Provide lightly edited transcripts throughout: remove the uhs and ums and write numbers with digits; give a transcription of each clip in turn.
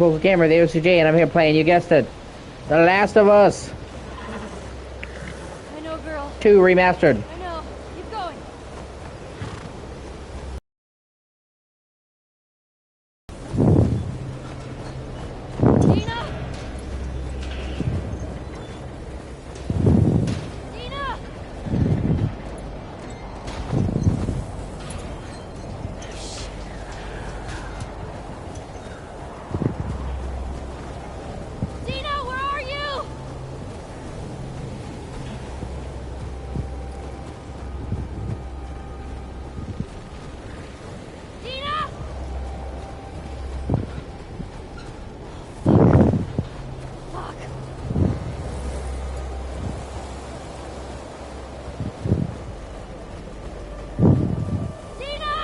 Gamer, the O.C.G, and I'm here playing, you guessed it, The Last of Us I know, girl. 2 Remastered. I know. Keep going. Dina! Dina! Dina, where are you? Dina! Fuck. Dina!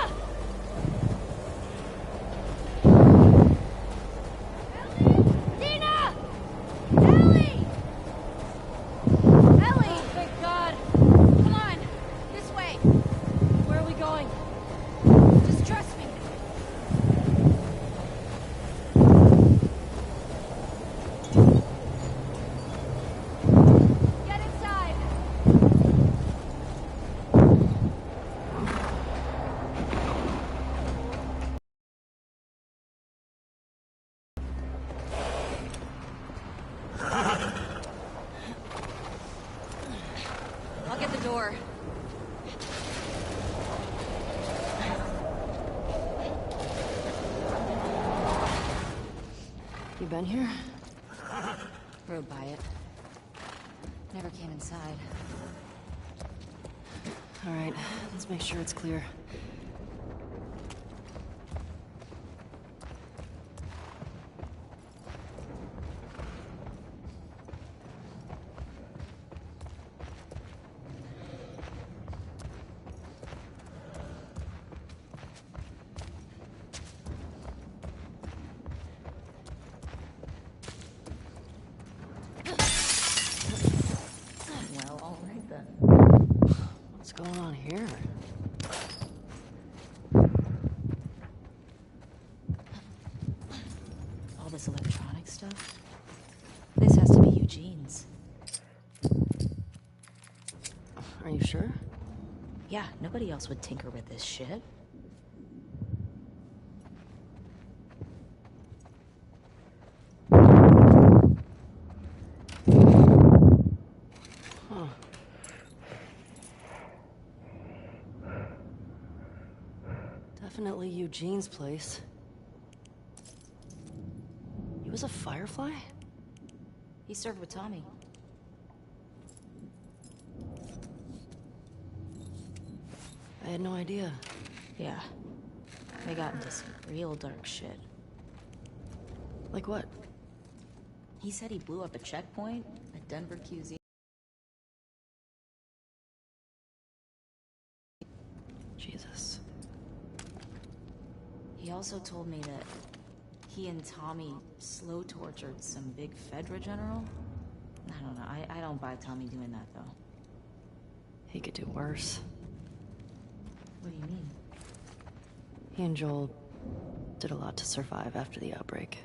Dina! Ellie! Ellie! Oh, thank God. Come on. This way. Where are we going? Just trust me. Get inside. I'll get the door. You been here? Rode by it. Never came inside. All right, let's make sure it's clear. Well, all right then. What's going on here? All this electronic stuff? This has to be Eugene's. Are you sure? Yeah, nobody else would tinker with this shit. Huh. Definitely Eugene's place. He was a Firefly? He served with Tommy. I had no idea. Yeah. They got into some real dark shit. Like what? He said he blew up a checkpoint at Denver QZ. Jesus. He also told me that he and Tommy slow tortured some big Fedra general. I don't know. I don't buy Tommy doing that, though. He could do worse. What do you mean? He and Joel did a lot to survive after the outbreak.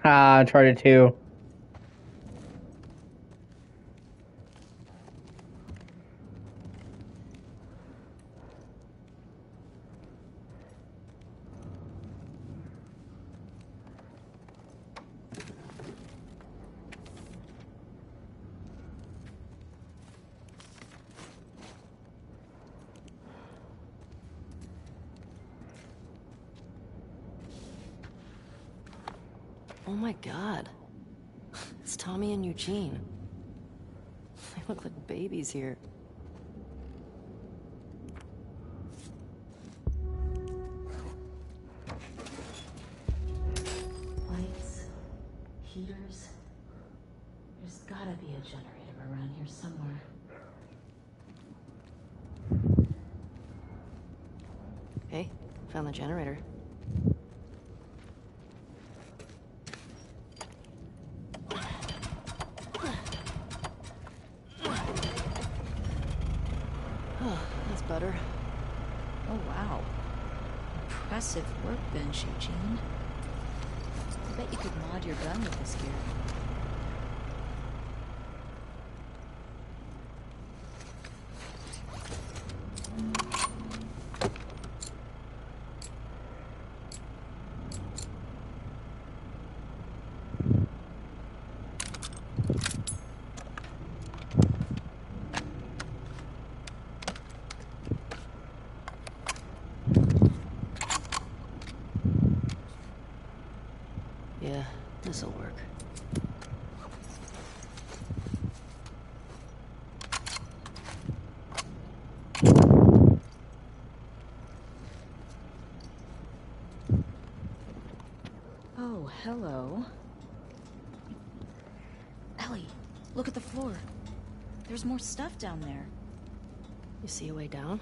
Uncharted 2. Oh my god. It's Tommy and Eugene. They look like babies here. Lights, heaters. There's gotta be a generator around here somewhere. Hey, found the generator. Oh, that's better. Oh wow. Impressive workbench, Eugene. I bet you could mod your gun with this gear. Yeah, this'll work. Oh, hello. Ellie, look at the floor. There's more stuff down there. You see a way down?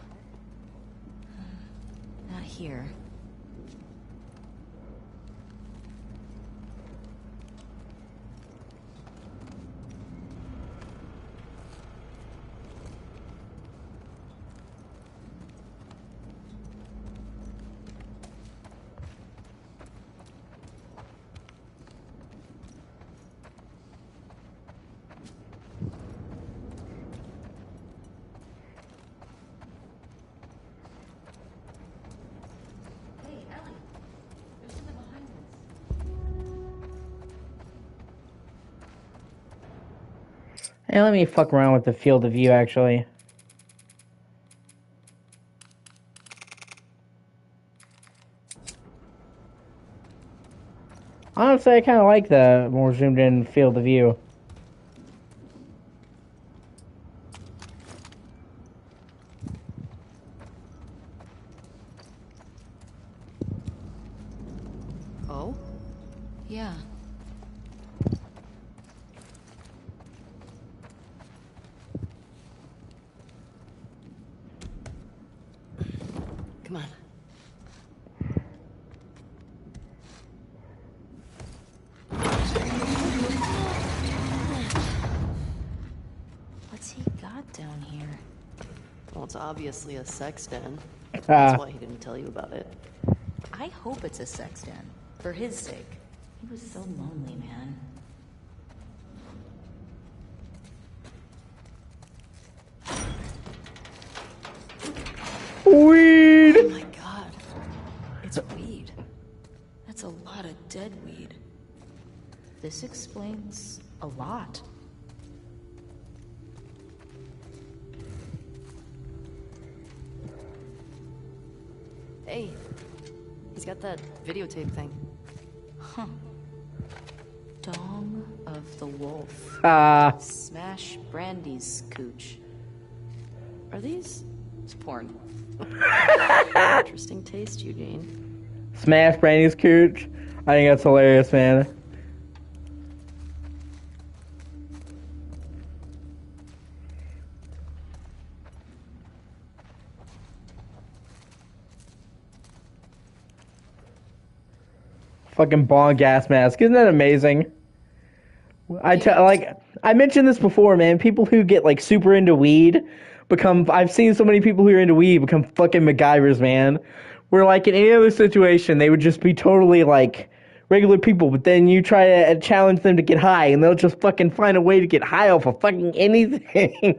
Not here. Hey, Ellie. There's something behind this. Hey, let me fuck around with the field of view, actually. Honestly, I kind of like the more zoomed in field of view. Oh? Yeah. Come on. What's he got down here? Well, it's obviously a sex den. Ah. That's why he didn't tell you about it. I hope it's a sex den. For his sake. He was so lonely, man. Weed! Oh my god. It's weed. That's a lot of dead weed. This explains a lot. Hey, he's got that videotape thing. Huh. Dong of the Wolf. Smash Brandy's cooch. Are these It's porn. interesting taste, Eugene? Smash Brandy's cooch. I think that's hilarious, man. Fucking bong gas mask. Isn't that amazing? I mentioned this before, man. People who get like super into weed become. I've seen so many people who are into weed become fucking MacGyvers, man. Where like in any other situation they would just be totally like regular people, but then you try to challenge them to get high, and they'll just fucking find a way to get high off of fucking anything.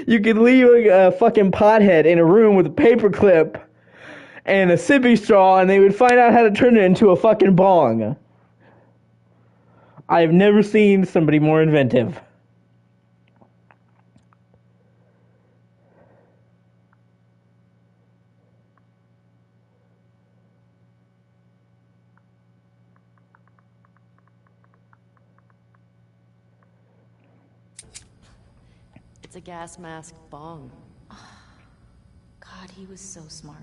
You could leave a fucking pothead in a room with a paperclip and a sippy straw, and they would find out how to turn it into a fucking bong. I've never seen somebody more inventive. It's a gas mask bong. God, he was so smart.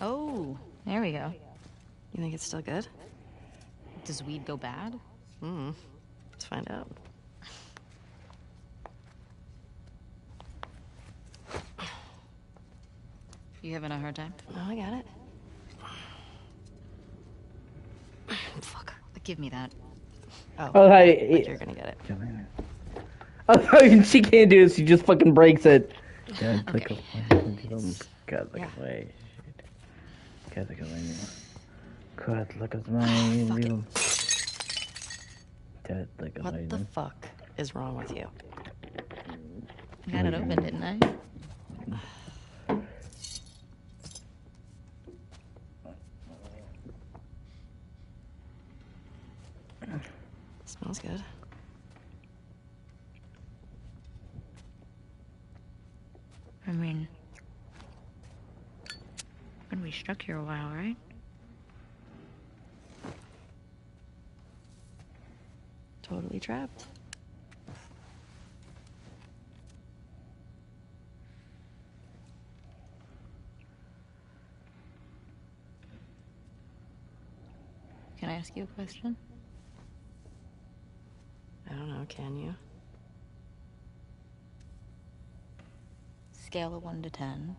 Oh, there we go. You think it's still good? Does weed go bad? Let's find out. You having a hard time? No, I got it. Fuck. Give me that. Oh, Like you're gonna get it. Oh, she can't do it. She just fucking breaks it. God, Okay. God, look Yeah. away. God, look away. God, look away. Fuck it. God, look away. What the fuck is wrong with you? I got it open, didn't I? Smells good. I mean, when we stuck here a while, right? Totally trapped. Can I ask you a question? I don't know, can you? Scale of 1 to 10.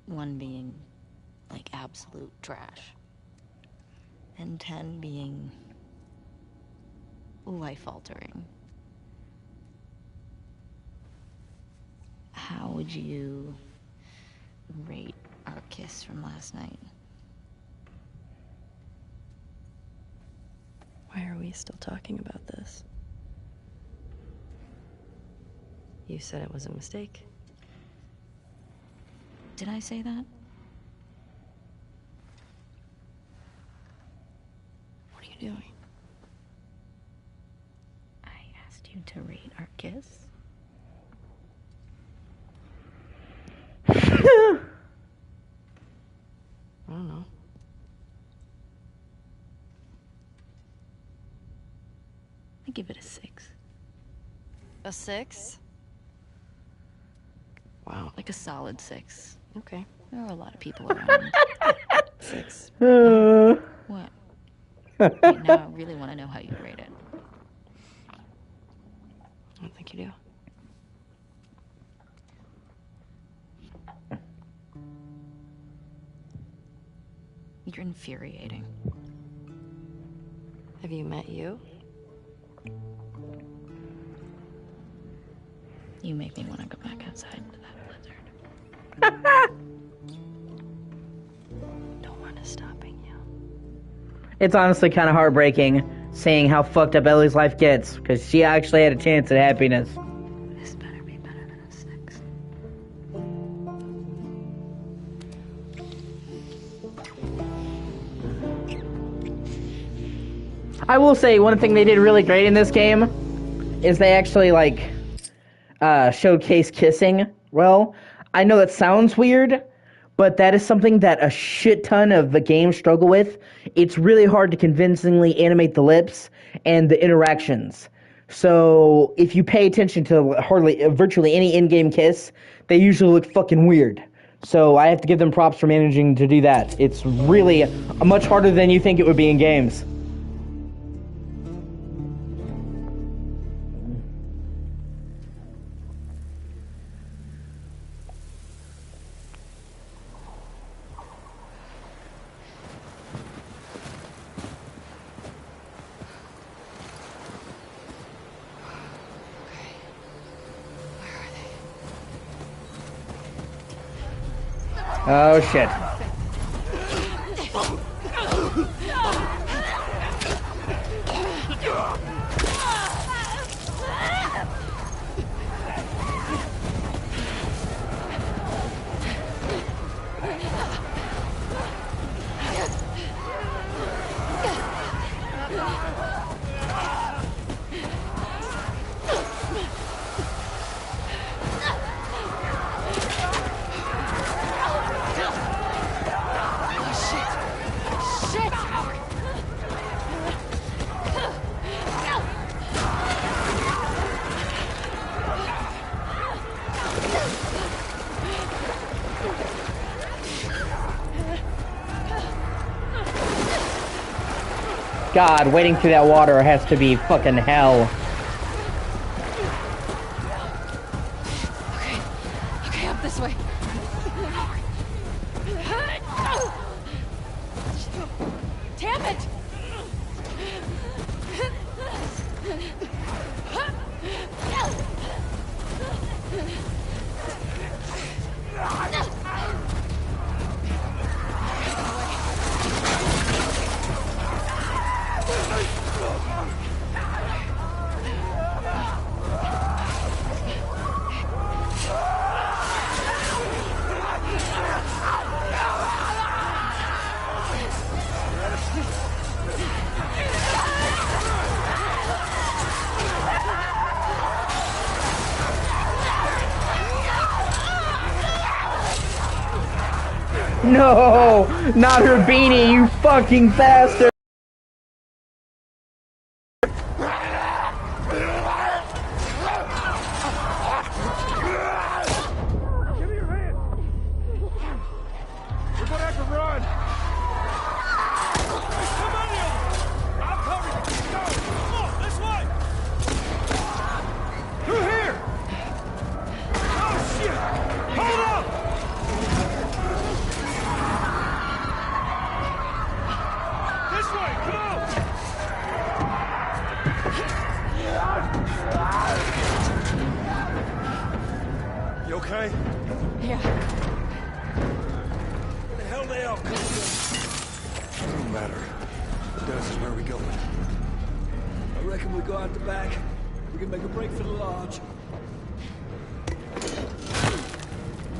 1 being, like, absolute trash. And 10 being life-altering. How would you rate our kiss from last night? Why are we still talking about this? You said it was a mistake. Did I say that? What are you doing? I asked you to rate our kiss. I don't know. I give it a 6. A 6? Wow. Like a solid 6. Okay. There are a lot of people around. 6. What? Wait, now I really want to know how you rate it. I don't think you do. You're infuriating. Have you met you? You make me want to go back outside into that blizzard. No one is stopping you. It's honestly kind of heartbreaking seeing how fucked up Ellie's life gets, because she actually had a chance at happiness. This better be better than a 6. I will say one thing they did really great in this game is they actually showcase kissing. Well, I know that sounds weird, but that is something that a shit ton of the games struggle with. It's really hard to convincingly animate the lips and the interactions. So if you pay attention to virtually any in-game kiss, they usually look fucking weird. So I have to give them props for managing to do that. It's really much harder than you think it would be in games. Oh shit. God, wading through that water has to be fucking hell. Okay, up this way. Damn it! No, not her beanie, you fucking bastard! Give me your hand! We're gonna have to run! Come on, you! I'll cover you! Go! Come on, this way! Through here! Oh, shit! Hold up! This way, come on! You okay? Yeah. Where the hell they all come from? Doesn't matter. Dennis is where we going. I reckon we go out the back. We can make a break for the lodge.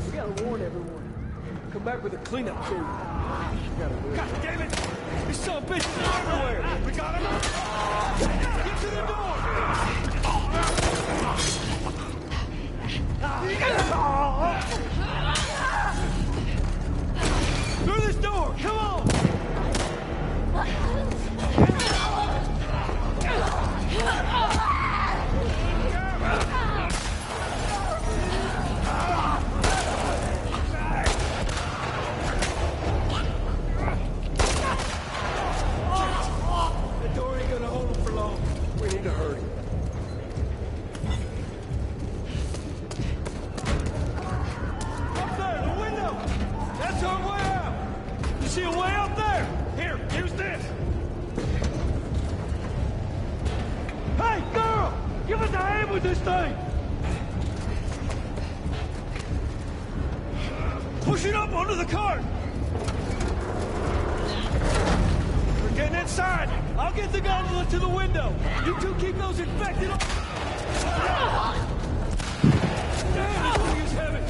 We gotta warn everyone. Come back with a cleanup crew. God damn it! These son of bitches are everywhere! We got him! Get to the door! Through this door! Come on! The door ain't gonna hold them for long. We need to hurry. Up there, the window! That's our way out! You see a way out there? Here, use this! Hey, girl! Give us a hand with this thing! Push it up onto the cart! We're getting inside! I'll get the gondola to the window! You two keep those infected on... Damn, this thing is heavy!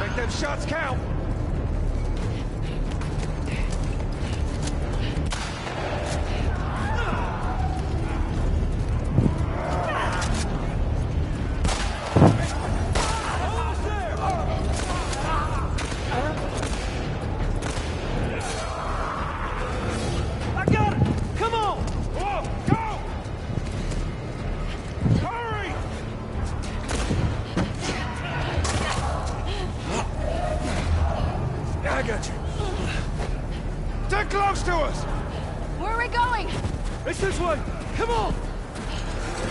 Make them shots count! Almost there! I got it! Come on! Whoa, go! This way! Come on!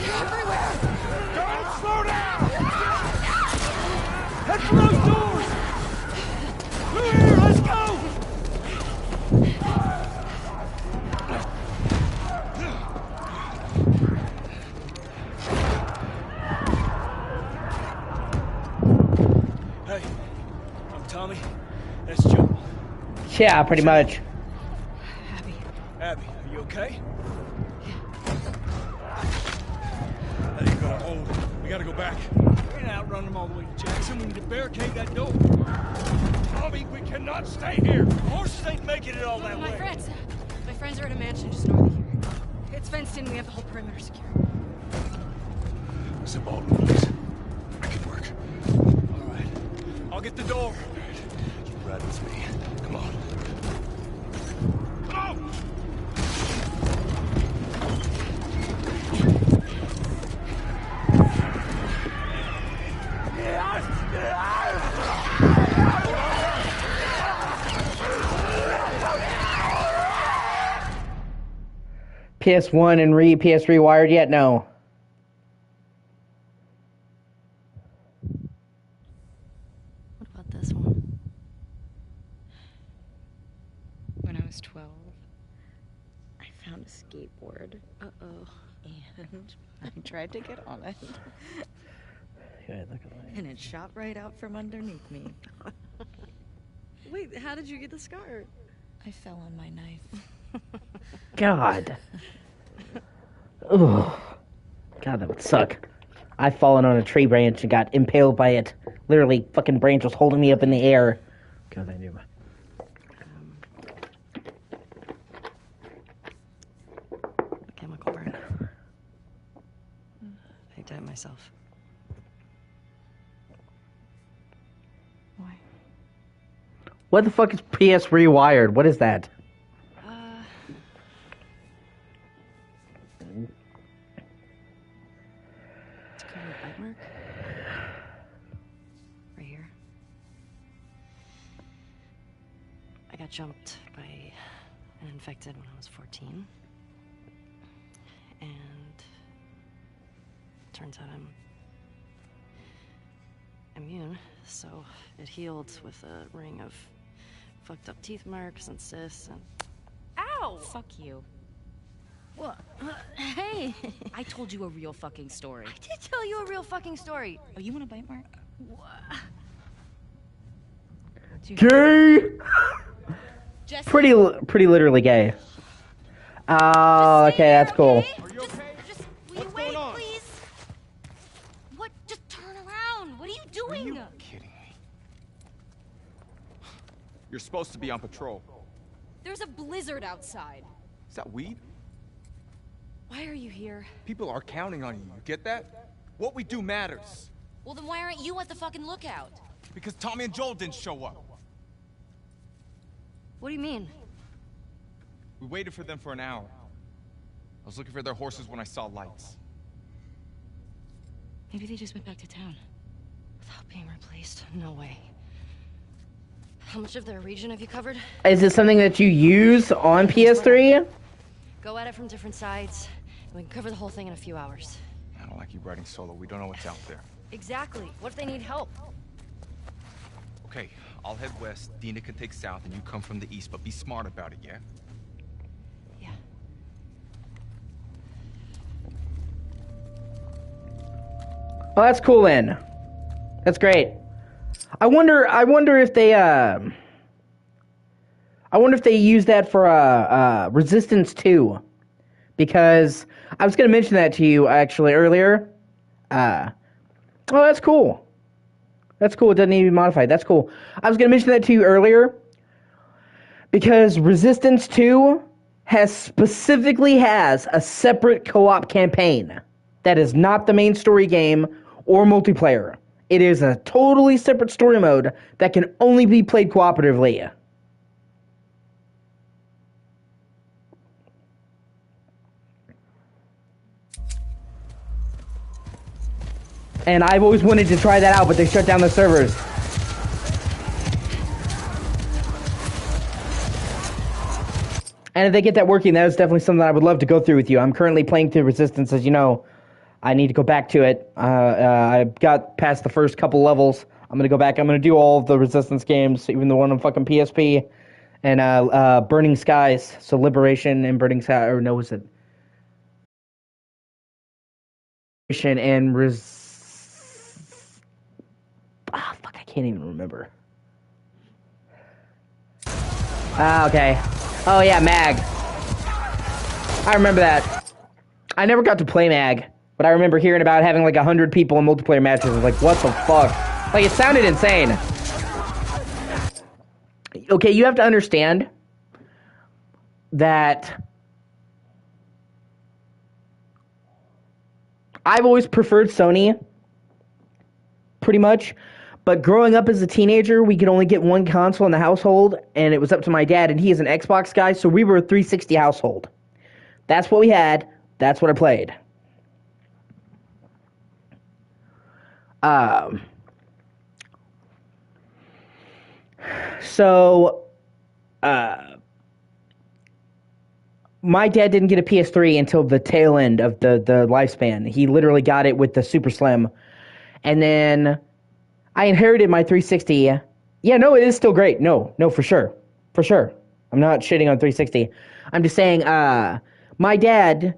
Everywhere! Don't slow down! Head for those doors! Through here, let's go! Hey, I'm Tommy. That's Joe. Yeah, pretty much. Abby. Abby, are you okay? That ain't gonna hold. We gotta go back. We ain't outrun them all the way to Jackson. We need to barricade that door. Tommy, we cannot stay here. Horses ain't making it all that way. My friends are at a mansion just north of here. It's fenced in. We have the whole perimeter secure. Zip all the place. Make it work. All right. I'll get the door. All right. You ride with me. Come on. Come on! PS1 and PS3 wired yet? No. What about this one? When I was 12, I found a skateboard. Uh-oh. And I tried to get on it. Good, look at that. And it shot right out from underneath me. Wait, how did you get the scar? I fell on my knife. God. Ugh. God, that would suck. I've fallen on a tree branch and got impaled by it. Literally, fucking branch was holding me up in the air. God, I knew. A chemical burn. I did it myself. Why? What the fuck is PS Rewired? What is that? It's kind of a bite mark. Right here. I got jumped by an infected when I was 14. And turns out I'm immune, so it healed with a ring of fucked up teeth marks and cysts and... Ow! Fuck you. What? Hey! I told you a real fucking story. I did tell you a real fucking story. Oh, you want a bite mark? Gay! Jesse, Pretty literally gay. Oh, okay, that's cool. Are you okay? Just will you wait, please? What? Just turn around. What are you doing? Kidding me. You're supposed to be on patrol. There's a blizzard outside. Is that weed? Why are you here? People are counting on you. You get that? What we do matters. Well, then why aren't you at the fucking lookout? Because Tommy and Joel didn't show up. What do you mean? We waited for them for an hour. I was looking for their horses when I saw lights. Maybe they just went back to town. Without being replaced? No way. How much of their region have you covered? Is it something that you use on PS3? Go at it from different sides, and we can cover the whole thing in a few hours. I don't like you riding solo. We don't know what's out there. Exactly. What if they need help? Okay, I'll head west. Dina can take south, and you come from the east. But be smart about it, yeah? Yeah. Oh, that's cool then. That's great. I wonder if they use that for Resistance 2, because I was gonna mention that to you actually earlier. Oh, that's cool. That's cool. It doesn't need to be modified. That's cool. I was gonna mention that to you earlier because Resistance 2 specifically has a separate co-op campaign that is not the main story game or multiplayer. It is a totally separate story mode that can only be played cooperatively. And I've always wanted to try that out, but they shut down the servers. And if they get that working, that is definitely something I would love to go through with you. I'm currently playing through Resistance, as you know. I need to go back to it. I got past the first couple levels. I'm going to go back. I'm going to do all of the Resistance games, even the one on fucking PSP. And Burning Skies. So Liberation and Burning Skies. Or no, was it? And fuck, I can't even remember. Okay. Oh yeah, Mag. I remember that. I never got to play Mag, but I remember hearing about having like 100 people in multiplayer matches. I was like, what the fuck? Like, it sounded insane. Okay, you have to understand that I've always preferred Sony, pretty much. But growing up as a teenager, we could only get one console in the household, and it was up to my dad, and he is an Xbox guy, so we were a 360 household. That's what we had. That's what I played. So, my dad didn't get a PS3 until the tail end of the lifespan. He literally got it with the Super Slim. And then I inherited my 360. Yeah, no, it is still great. No, for sure. For sure. I'm not shitting on 360. I'm just saying, my dad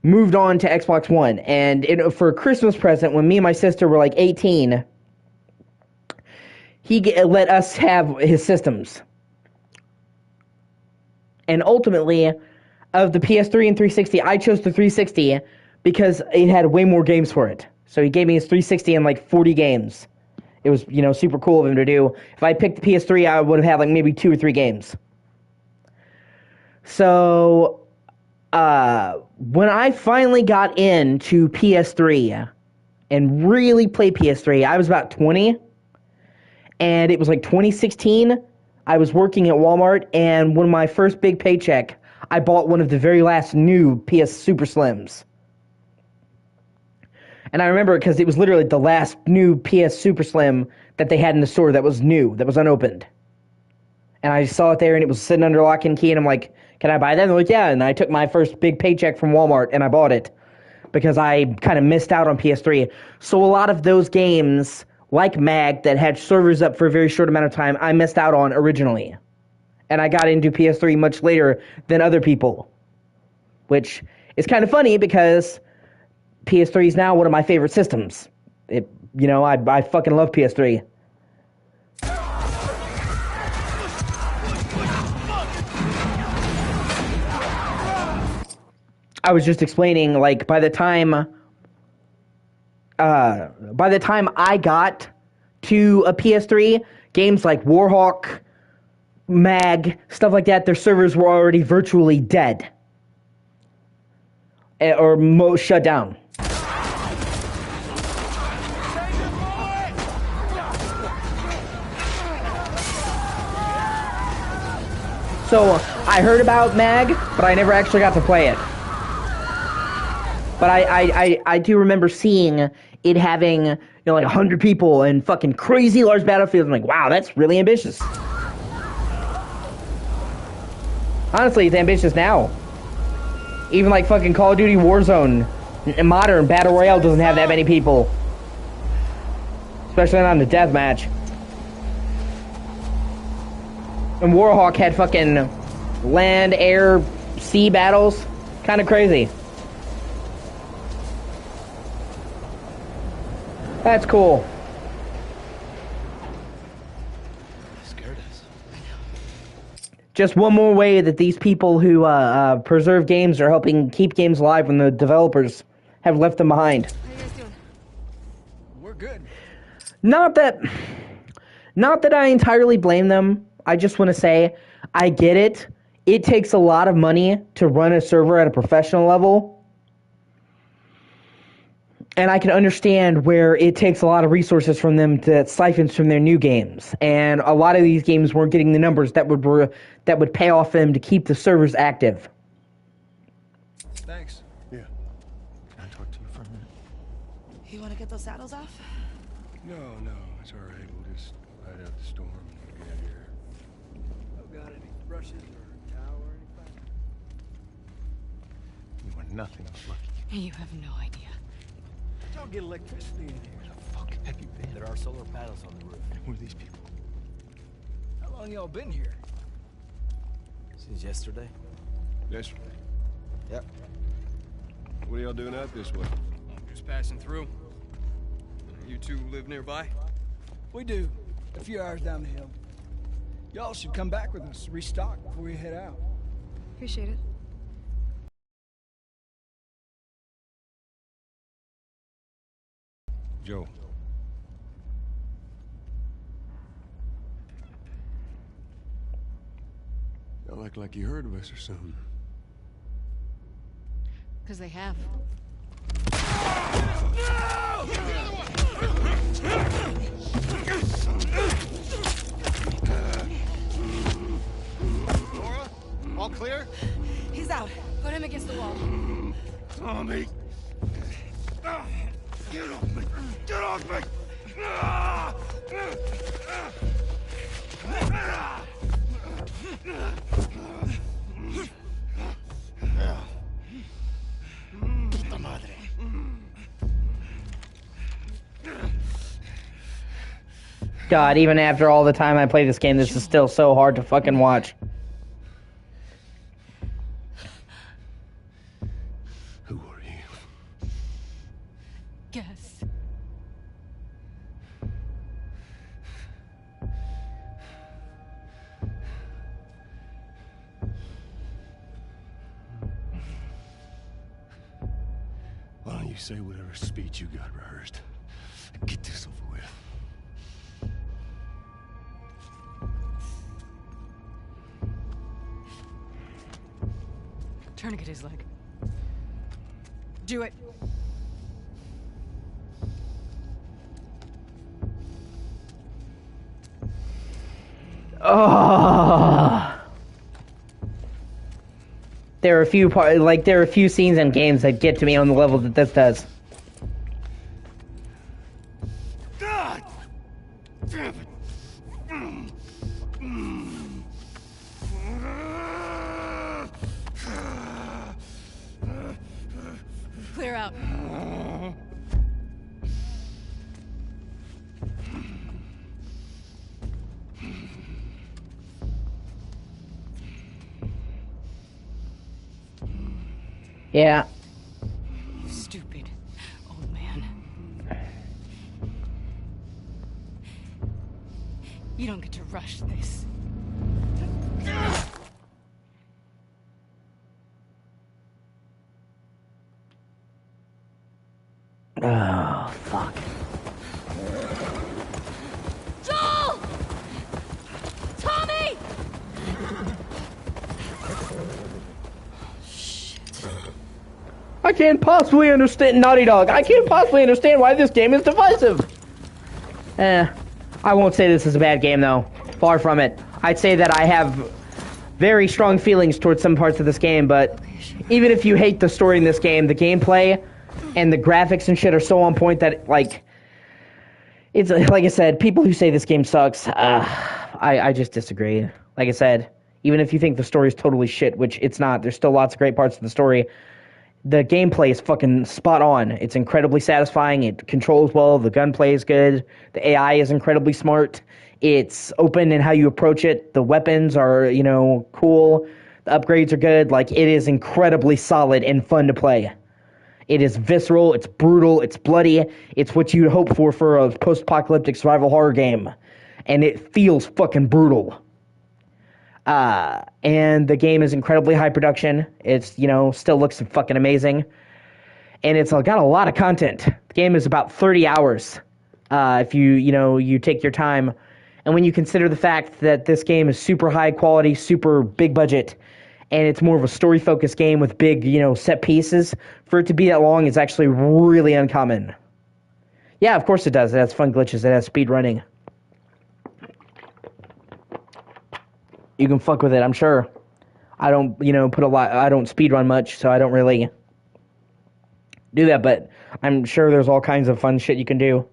moved on to Xbox One. And for a Christmas present, when me and my sister were like 18, he let us have his systems. And ultimately, of the PS3 and 360, I chose the 360 because it had way more games for it. So he gave me his 360 and like 40 games. It was, super cool of him to do. If I picked the PS3, I would have had like maybe 2 or 3 games. So, when I finally got into PS3 and really played PS3, I was about 20. And it was like 2016. I was working at Walmart, and one of my first big paycheck, I bought one of the very last new PS Super Slims. And I remember it because it was literally the last new PS Super Slim that they had in the store that was new, that was unopened. And I saw it there, and it was sitting under lock and key, and I'm like, can I buy that? And they're like, yeah. And I took my first big paycheck from Walmart, and I bought it because I kind of missed out on PS3. So a lot of those games, like Mag, that had servers up for a very short amount of time, I missed out on originally. And I got into PS3 much later than other people. Which is kind of funny because PS3 is now one of my favorite systems. I fucking love PS3. I was just explaining, like, by the time I got to a PS3, games like Warhawk, Mag, stuff like that, their servers were already virtually dead. Or most shut down. So, I heard about Mag, but I never actually got to play it. But I do remember seeing it having, like 100 people and fucking crazy large battlefields. I'm like, wow, that's really ambitious. Honestly, it's ambitious now. Even like fucking Call of Duty Warzone, modern Battle Royale doesn't have that many people. Especially not in the deathmatch. And Warhawk had fucking land, air, sea battles. Kind of crazy. That's cool. Scared us. Just one more way that these people who preserve games are helping keep games alive when the developers have left them behind. How you guys doing? We're good. Not that I entirely blame them. I just want to say, I get it. It takes a lot of money to run a server at a professional level. And I can understand where it takes a lot of resources from them that siphons from their new games. And a lot of these games weren't getting the numbers that would pay off them to keep the servers active. Thanks. Yeah. Can I talk to you for a minute? You want to get those saddles off? No, it's all right. We'll just ride out the storm and get out of here. Oh, got any brushes or a towel or anything? We were nothing but lucky. You have no idea. Y'all get electricity in here. Where the fuck have you been? There are solar panels on the roof. Who are these people? How long y'all been here? Since yesterday. Yesterday? Yep. What are y'all doing out this way? Just passing through. You two live nearby? We do. A few hours down the hill. Y'all should come back with us, restock before you head out. Appreciate it. Joe. Y'all act like you heard of us or something. Because they have. Laura? All clear? He's out. Put him against the wall. Tommy! Get off me! Get off me! Puta madre. God, even after all the time I play this game, this is still so hard to fucking watch. Who are you? Guess. Why don't you say whatever speech you got rehearsed? Get this over with. Tourniquet his leg. Do it. Oh. There are a few scenes in games that get to me on the level that this does. God! Damn it! Clear out. Yeah. You stupid old man. You don't get to rush this. Oh, fuck. Joel! Tommy! I can't possibly understand Naughty Dog. I can't possibly understand why this game is divisive. I won't say this is a bad game though. Far from it. I'd say that I have very strong feelings towards some parts of this game, but even if you hate the story in this game, the gameplay and the graphics and shit are so on point that, like, it's like I said, people who say this game sucks, I just disagree. Like I said, even if you think the story is totally shit, which it's not, there's still lots of great parts of the story. The gameplay is fucking spot on. It's incredibly satisfying. It controls well. The gunplay is good. The AI is incredibly smart. It's open in how you approach it. The weapons are, cool. The upgrades are good. Like, it is incredibly solid and fun to play. It is visceral. It's brutal. It's bloody. It's what you'd hope for a post-apocalyptic survival horror game. And it feels fucking brutal. And the game is incredibly high production. It's, still looks fucking amazing. And it's got a lot of content. The game is about 30 hours, if you take your time. And when you consider the fact that this game is super high quality, super big budget, and it's more of a story-focused game with big, set pieces, for it to be that long is actually really uncommon. Yeah, of course it does. It has fun glitches. It has speed running. You can fuck with it, I'm sure. I don't, I don't speedrun much, so I don't really do that, but I'm sure there's all kinds of fun shit you can do.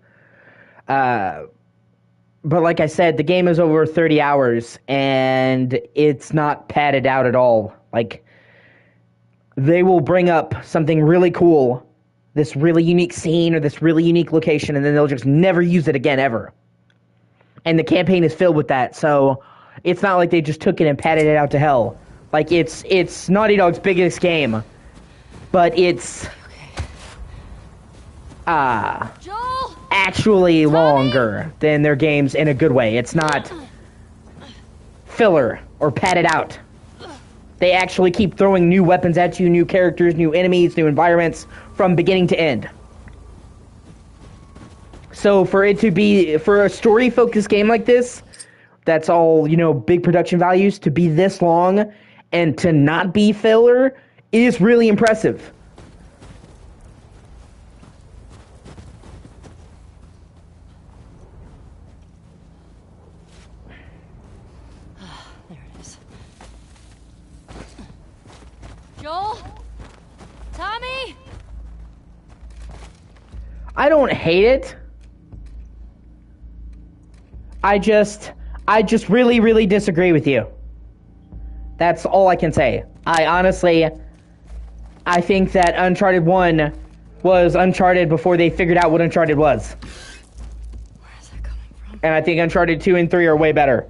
But like I said, the game is over 30 hours, and it's not padded out at all. Like, they will bring up something really cool, this really unique scene or this really unique location, and then they'll just never use it again ever. And the campaign is filled with that, so it's not like they just took it and padded it out to hell. Like, it's Naughty Dog's biggest game, but it's Joel! actually longer than their games in a good way. It's not filler or padded out. They actually keep throwing new weapons at you, new characters, new enemies, new environments from beginning to end. So for it to be, for a story-focused game like this, that's all, you know, big production values, to be this long and to not be filler is really impressive. There it is. Joel? Tommy? I don't hate it. I just really, really disagree with you. That's all I can say. I think that Uncharted 1 was Uncharted before they figured out what Uncharted was. Where is that coming from? And I think Uncharted 2 and 3 are way better.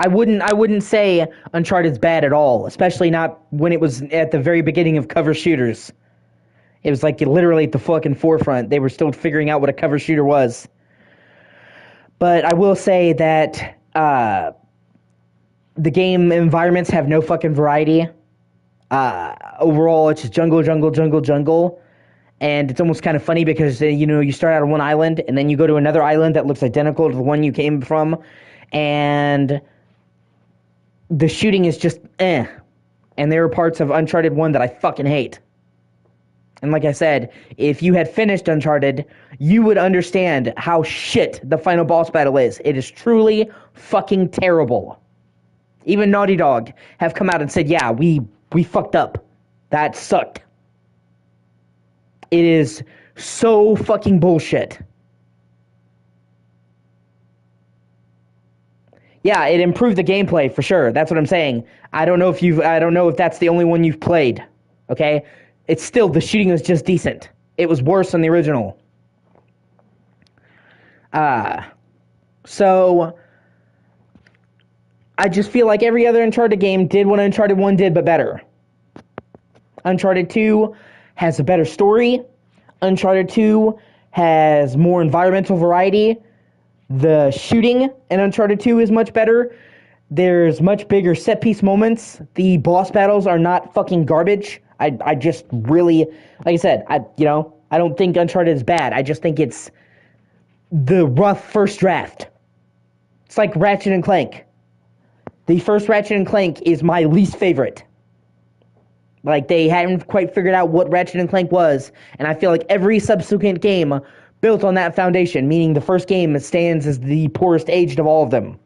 I wouldn't say Uncharted's bad at all, especially not when it was at the very beginning of cover shooters. It was like literally at the fucking forefront. They were still figuring out what a cover shooter was. But I will say that the game environments have no fucking variety. Overall, it's just jungle, jungle, jungle, jungle. And it's almost kind of funny because, you know, you start out on one island, and then you go to another island that looks identical to the one you came from. And the shooting is just eh. And there are parts of Uncharted 1 that I fucking hate. And like I said, if you had finished Uncharted, you would understand how shit the final boss battle is. It is truly fucking terrible. Even Naughty Dog have come out and said, yeah, we fucked up. That sucked. It is so fucking bullshit. Yeah, it improved the gameplay for sure. That's what I'm saying. I don't know if that's the only one you've played. Okay? It's still, the shooting was just decent. It was worse than the original. So I just feel like every other Uncharted game did what Uncharted 1 did, but better. Uncharted 2 has a better story. Uncharted 2 has more environmental variety. The shooting in Uncharted 2 is much better. There's much bigger set-piece moments. The boss battles are not fucking garbage. I just really, like I said, I don't think Uncharted is bad. I just think it's the rough first draft. It's like Ratchet and Clank. The first Ratchet and Clank is my least favorite. Like, they hadn't quite figured out what Ratchet and Clank was, and I feel like every subsequent game built on that foundation, meaning the first game stands as the poorest aged of all of them.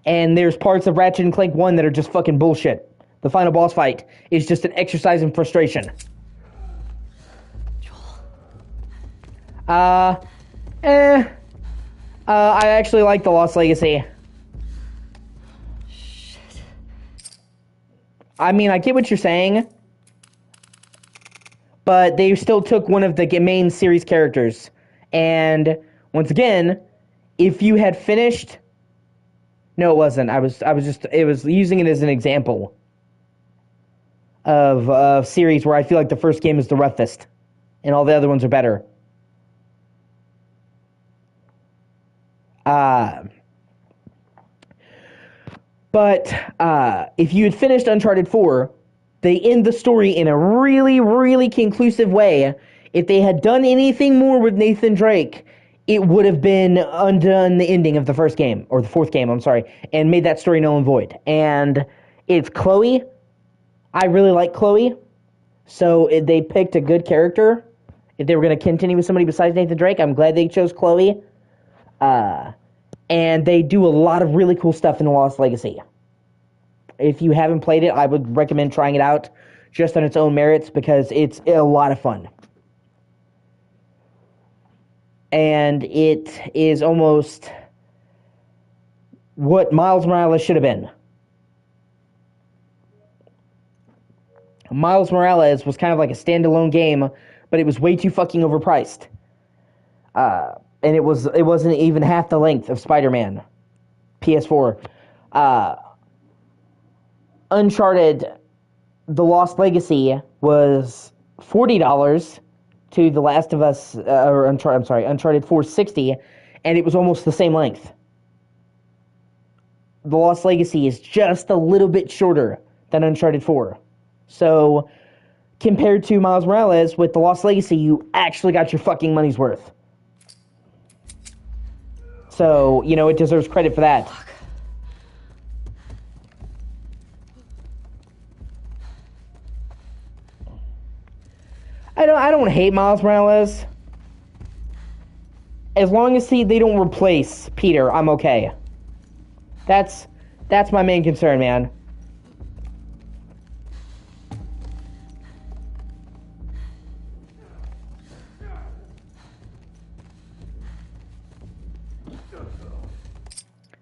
And there's parts of Ratchet and Clank 1 that are just fucking bullshit. The final boss fight is just an exercise in frustration. I actually like The Lost Legacy. Shit. I mean, I get what you're saying, but they still took one of the main series characters. And once again, if you had finished... No, it wasn't. I was using it as an example of a series where I feel like the first game is the roughest, and all the other ones are better. But if you had finished Uncharted 4, they end the story in a really, really conclusive way. If they had done anything more with Nathan Drake, it would have been undone the ending of the first game, or the fourth game, I'm sorry, and made that story null and void. And it's Chloe. I really like Chloe, so they picked a good character. If they were going to continue with somebody besides Nathan Drake, I'm glad they chose Chloe. And they do a lot of really cool stuff in The Lost Legacy. If you haven't played it, I would recommend trying it out just on its own merits, because it's a lot of fun. and it is almost what Miles Morales should have been. Miles Morales was kind of like a standalone game, but it was way too fucking overpriced. And it wasn't even half the length of Spider-Man. PS4. Uncharted The Lost Legacy was $40 to The Last of Us, Uncharted 4 $60, and it was almost the same length. The Lost Legacy is just a little bit shorter than Uncharted 4. So, compared to Miles Morales, with The Lost Legacy, you actually got your fucking money's worth. So, it deserves credit for that. I don't hate Miles Morales. As long as they don't replace Peter, I'm okay. That's my main concern, man.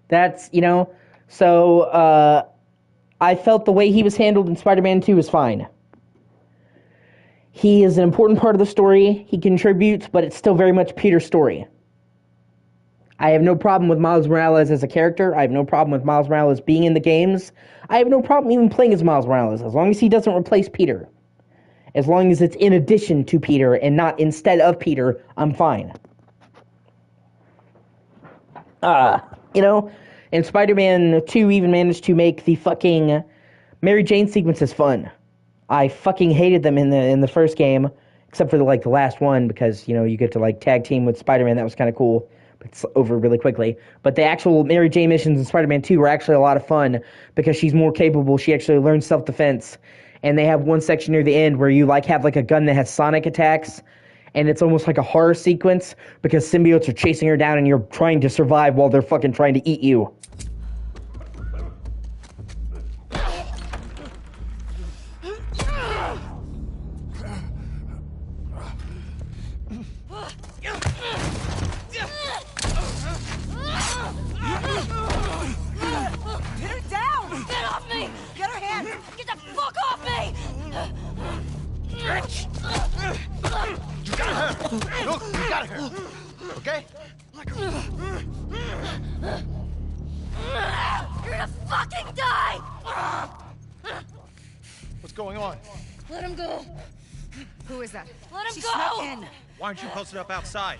That's, so, I felt the way he was handled in Spider-Man 2 was fine. He is an important part of the story, he contributes, but it's still very much Peter's story. I have no problem with Miles Morales as a character, I have no problem with Miles Morales being in the games, I have no problem even playing as Miles Morales, as long as he doesn't replace Peter. As long as it's in addition to Peter and not instead of Peter, I'm fine. And Spider-Man 2 even managed to make the fucking Mary Jane sequences fun. I fucking hated them in the first game, except for the last one, because, you get to tag team with Spider-Man, that was kind of cool, but it's over really quickly. But the actual Mary Jane missions in Spider-Man 2 were actually a lot of fun, because she's more capable, she actually learns self-defense, and they have one section near the end where you have a gun that has sonic attacks, and it's almost like a horror sequence, because symbiotes are chasing her down and you're trying to survive while they're fucking trying to eat you. Okay? You're gonna fucking die! What's going on? Let him go! Who is that? Let him She go! snuck in. Why aren't you posted up outside?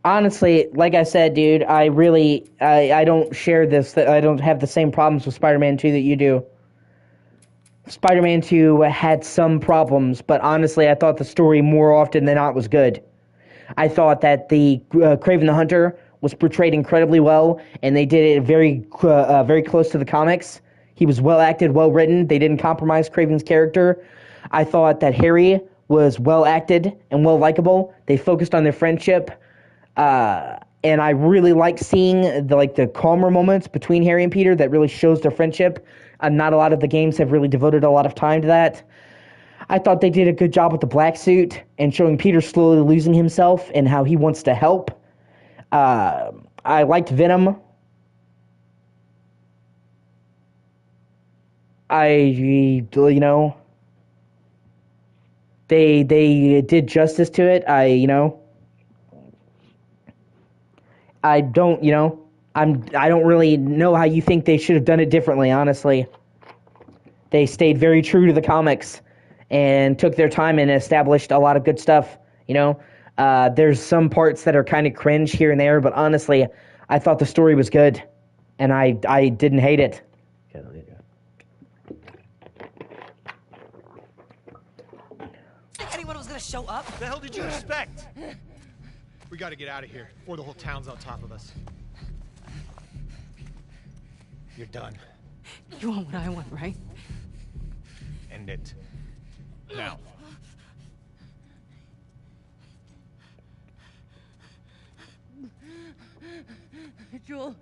Honestly, like I said, dude, I don't share this. I don't have the same problems with Spider-Man 2 that you do. Spider-Man 2 had some problems, but honestly, I thought the story more often than not was good. I thought that the Kraven the Hunter was portrayed incredibly well, and they did it very close to the comics. He was well acted, well written. They didn't compromise Kraven's character. I thought that Harry was well acted and well likable. They focused on their friendship, and I really like seeing the calmer moments between Harry and Peter that really shows their friendship. Not a lot of the games have really devoted a lot of time to that. I thought they did a good job with the black suit and showing Peter slowly losing himself and how he wants to help. I liked Venom. They did justice to it. I don't really know how you think they should have done it differently, honestly. They stayed very true to the comics and took their time and established a lot of good stuff, There's some parts that are kind of cringe here and there, but honestly, I thought the story was good, and I didn't hate it. Think anyone was gonna show up? What the hell did you expect? We gotta get out of here before the whole town's on top of us. You're done. You want what I want, right? End it. Now. Joel,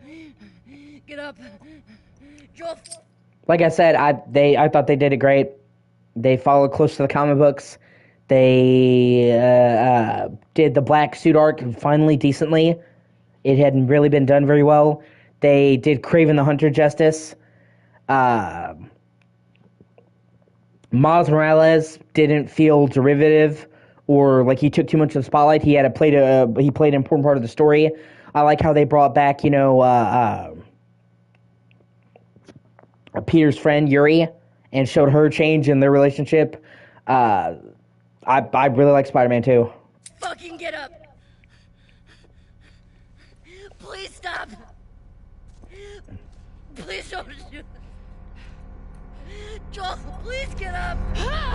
get up. Joel. Like I said, I thought they did it great. They followed close to the comic books. They did the black suit arc finally decently. It hadn't really been done very well. They did Kraven the Hunter justice. Miles Morales didn't feel derivative or like he took too much of the spotlight. He played an important part of the story. I like how they brought back, Peter's friend Yuri and showed her change in their relationship. I really like Spider-Man 2. Fucking get up! Please stop! Please don't shoot! Joel, please get up! No!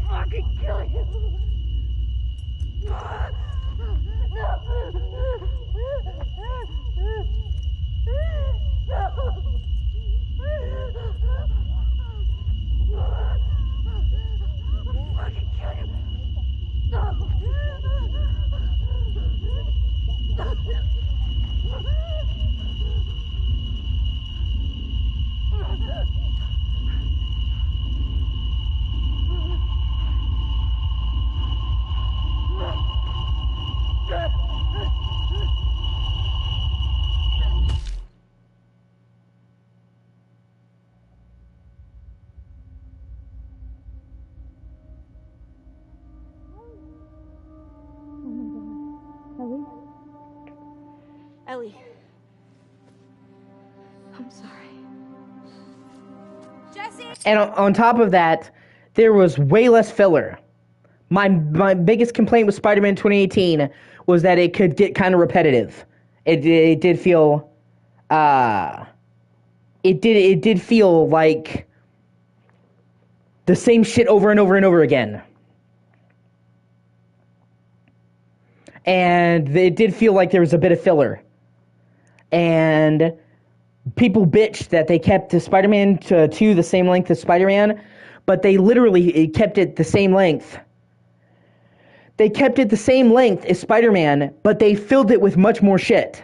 Fucking kill you! Ellie. I'm sorry. Jesse! And on top of that, there was way less filler. My biggest complaint with Spider-Man 2018 was that it could get kind of repetitive. It did feel it did feel like the same shit over and over and over again. And it did feel like there was a bit of filler. And people bitched that they kept the Spider-Man 2 the same length as Spider-Man, but they literally kept it the same length. They kept it the same length as Spider-Man, but they filled it with much more shit.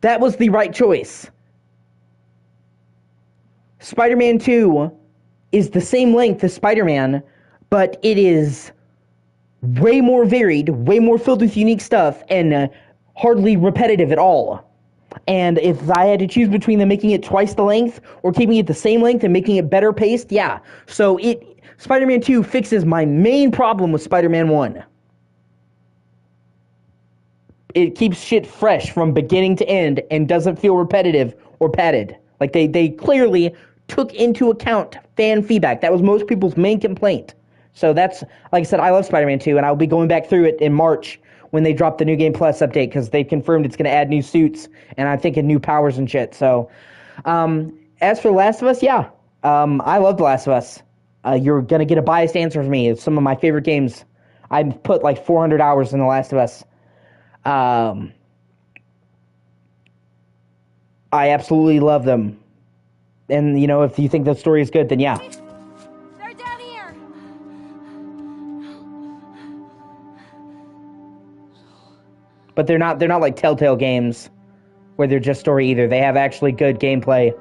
That was the right choice. Spider-Man 2 is the same length as Spider-Man, but it is way more varied, way more filled with unique stuff, and hardly repetitive at all. And if I had to choose between them making it twice the length or keeping it the same length and making it better paced, yeah. So Spider-Man 2 fixes my main problem with Spider-Man 1. It keeps shit fresh from beginning to end and doesn't feel repetitive or padded. Like they clearly took into account fan feedback. That was most people's main complaint. So that's, like I said, I love Spider-Man 2, and I'll be going back through it in March when they drop the New Game Plus update, because they confirmed it's going to add new suits, and I think new powers and shit. So, as for The Last of Us, yeah. I love The Last of Us. You're going to get a biased answer from me. It's some of my favorite games. I've put like 400 hours in The Last of Us. I absolutely love them. And, if you think the story is good, then yeah. They're down here! But they're not like Telltale games where they're just story either. They have actually good gameplay.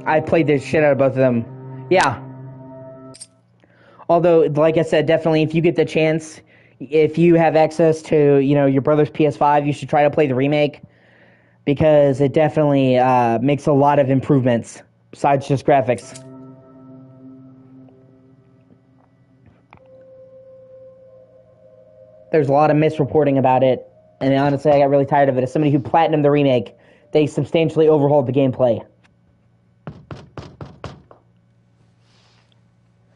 I played the shit out of both of them. Yeah. Although, like I said, definitely if you get the chance, if you have access to, your brother's PS5, you should try to play the remake, because it definitely makes a lot of improvements besides just graphics. There's a lot of misreporting about it, and honestly, I got really tired of it. As somebody who platinumed the remake, they substantially overhauled the gameplay.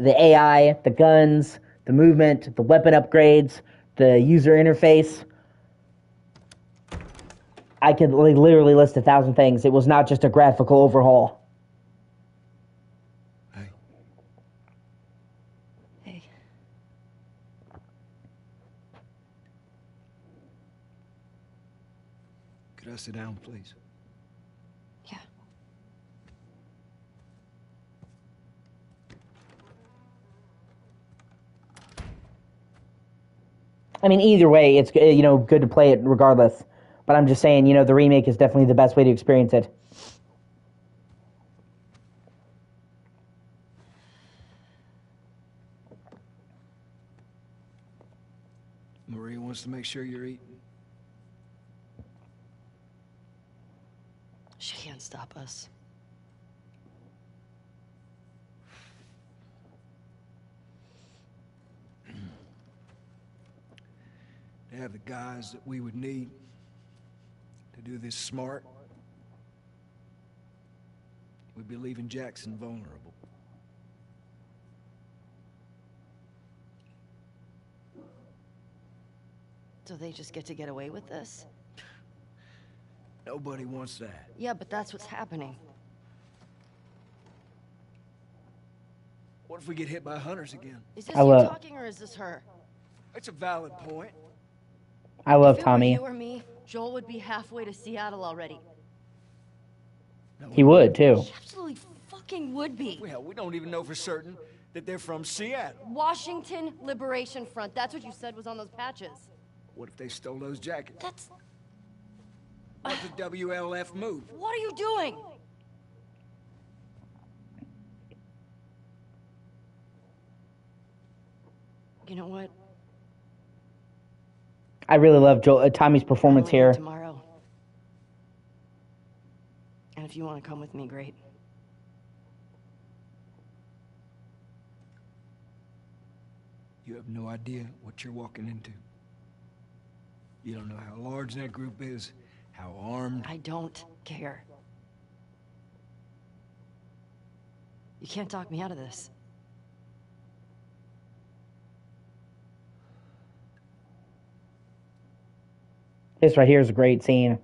The AI, the guns, the movement, the weapon upgrades, the user interface. I could literally list 1,000 things. It was not just a graphical overhaul. Hey. Could Could I sit down, please? Yeah. I mean, either way, it's good to play it regardless. But I'm just saying, the remake is definitely the best way to experience it. Maria wants to make sure you're eating. She can't stop us. To have the guys that we would need to do this smart, we'd be leaving Jackson vulnerable. So they just get to get away with this? Nobody wants that. Yeah, but that's what's happening. What if we get hit by hunters again? Is this you talking or is this her? It's a valid point. I love If Tommy. it were you or me, Joel would be halfway to Seattle already. No, He would, too. He absolutely fucking would be. Well, we don't even know for certain that they're from Seattle. Washington Liberation Front. That's what you said was on those patches. What if they stole those jackets? That's... What if the WLF move? What are you doing? You know what? I really love Tommy's performance here. Tomorrow. And if you want to come with me, great. You have no idea what you're walking into. You don't know how large that group is, how armed. I don't care. You can't talk me out of this. This right here is a great scene.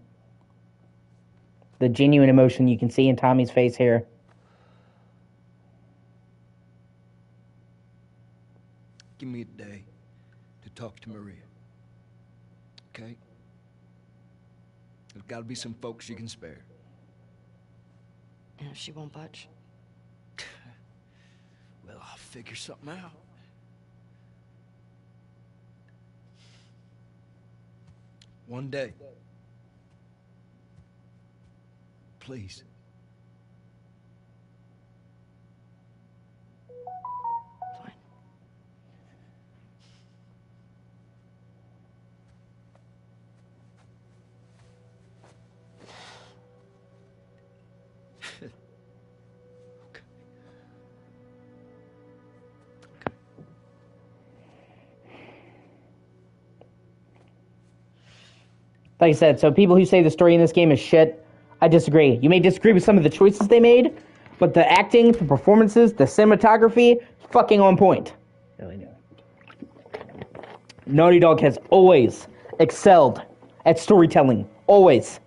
The genuine emotion you can see in Tommy's face here. Give me a day to talk to Maria. Okay? There's gotta be some folks you can spare. And if she won't budge? Well, I'll figure something out. One day. Please. Fine. Like I said, so people who say the story in this game is shit, I disagree. You may disagree with some of the choices they made, but the acting, the performances, the cinematography, fucking on point. Really do. Naughty Dog has always excelled at storytelling. Always.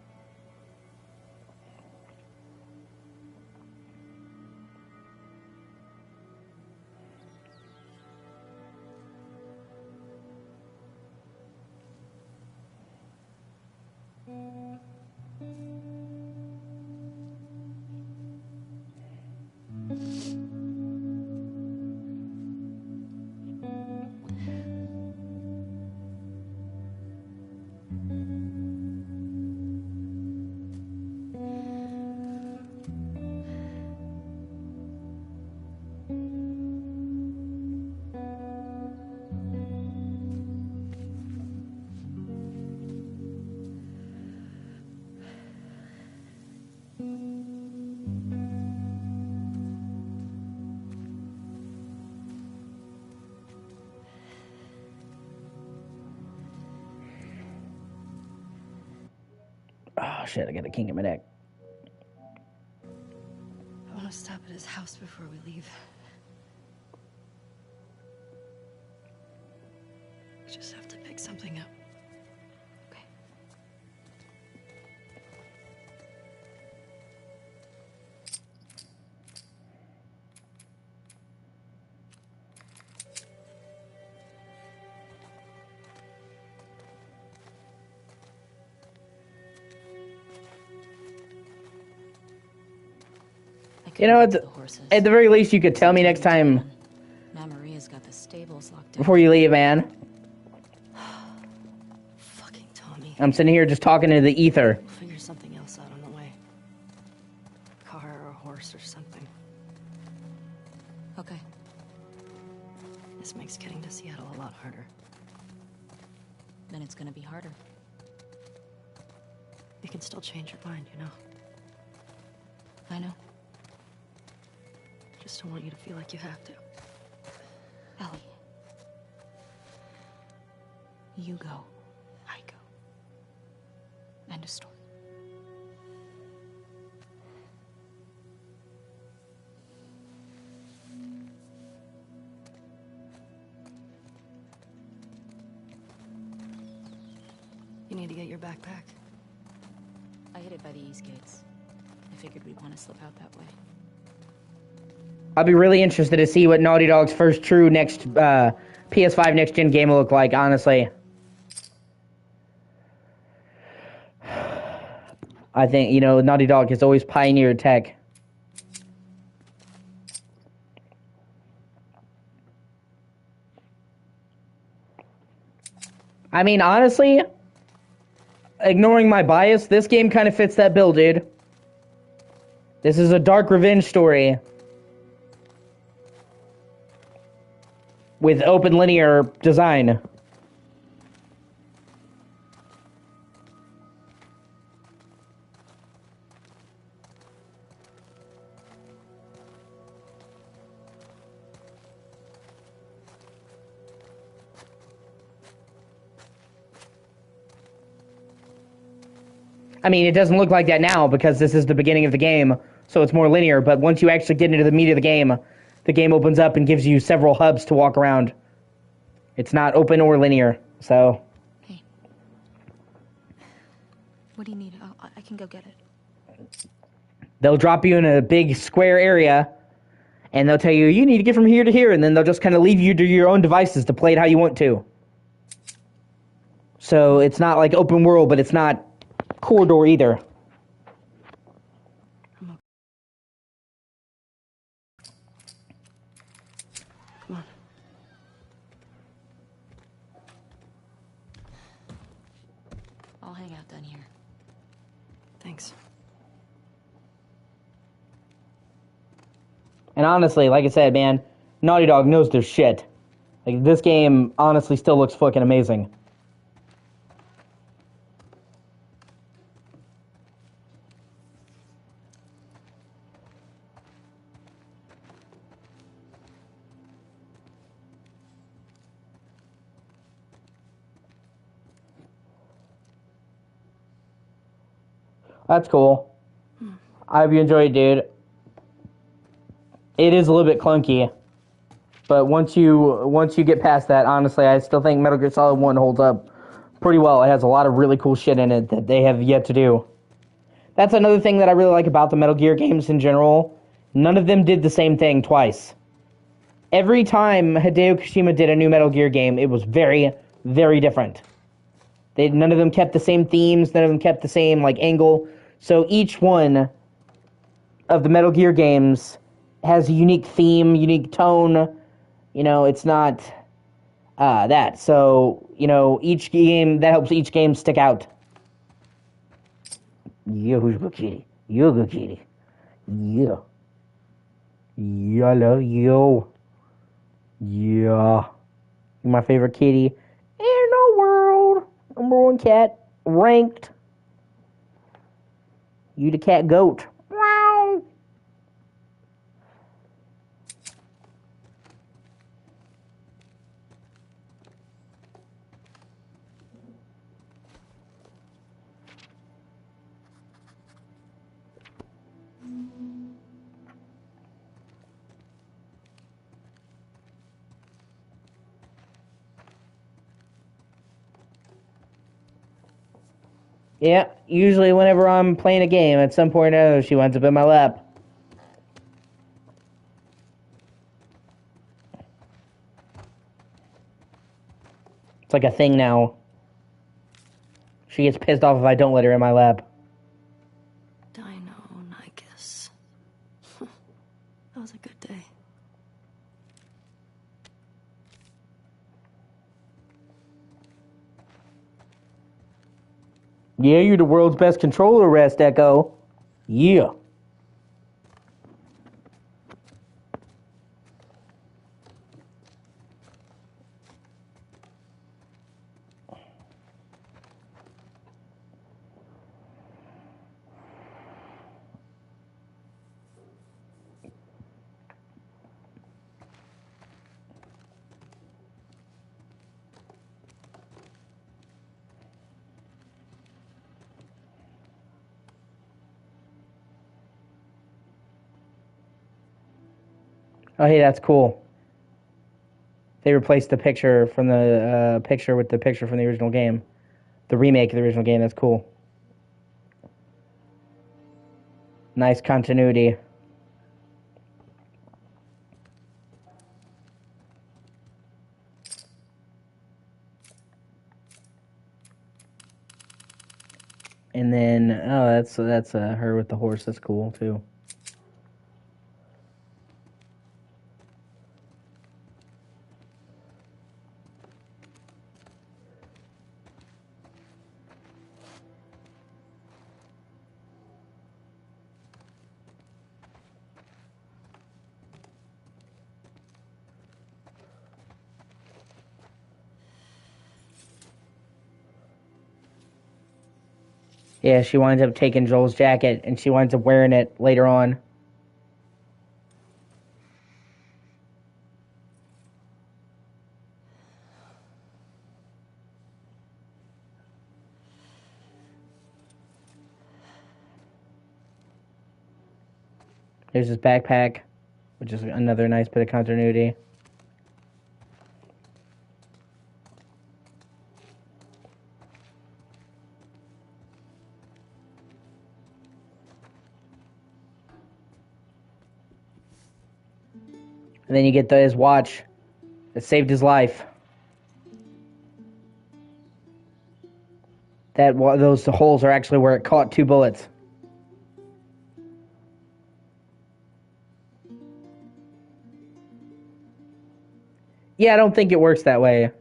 Oh shit, I got a king in my neck. I want to stop at his house before we leave. We just have to pick something up. Okay. You know, at the very least, you could tell me next time Now Maria's got the stables locked down. before you leave, man. Fucking Tommy. I'm sitting here just talking to the ether. We'll figure something else out on the way. Car or a horse or something. Okay. This makes getting to Seattle a lot harder. Then it's gonna be harder. You can still change your mind, you know? I know. Just don't want you to feel like you have to. Ellie. You go. I go. End of story. You need to get your backpack. I hid it by the east gates. I figured we'd want to slip out that way. I'll be really interested to see what Naughty Dog's first true next PS5 next gen game will look like, honestly. I think, you know, Naughty Dog has always pioneered tech. I mean, honestly, ignoring my bias, this game kind of fits that bill, dude. This is a dark revenge story with open linear design. I mean, it doesn't look like that now because this is the beginning of the game, so it's more linear, but once you actually get into the meat of the game opens up and gives you several hubs to walk around. It's not open or linear, so... Hey. What do you need? I can go get it. They'll drop you in a big square area, and they'll tell you, you need to get from here to here, and then they'll just kind of leave you to your own devices to play it how you want to. So it's not like open world, but it's not corridor either. Come on. I'll hang out down here. Thanks. And honestly, like I said, man, Naughty Dog knows their shit. Like, this game honestly still looks fucking amazing. That's cool. I hope you enjoy it, dude. It is a little bit clunky, but once you get past that, honestly, I still think Metal Gear Solid 1 holds up pretty well. It has a lot of really cool shit in it that they have yet to do. That's another thing that I really like about the Metal Gear games in general. None of them did the same thing twice. Every time Hideo Kojima did a new Metal Gear game, it was very, very different. None of them kept the same themes, none of them kept the same angle. So each one of the Metal Gear games has a unique theme, unique tone. You know, it's not that. So, you know, each game, that helps each game stick out. Yeah, who's good kitty? You're good kitty. Yeah. Yeah, I love you. Yeah. You're my favorite kitty in the world. Number one cat. Ranked. You the cat goat. Wow. Yeah, usually whenever I'm playing a game, at some point or another, she winds up in my lap. It's like a thing now. She gets pissed off if I don't let her in my lap. Dino Nicus. Yeah, you're the world's best controller, Rest Echo. Yeah. Oh, hey, that's cool. They replaced the picture from the picture with the picture from the original game. The remake of the original game, that's cool. Nice continuity. And then, oh, that's her with the horse. That's cool, too. Yeah, she winds up taking Joel's jacket, and she winds up wearing it later on. There's his backpack, which is another nice bit of continuity. And then you get his watch that saved his life. Those holes are actually where it caught 2 bullets. Yeah, I don't think it works that way.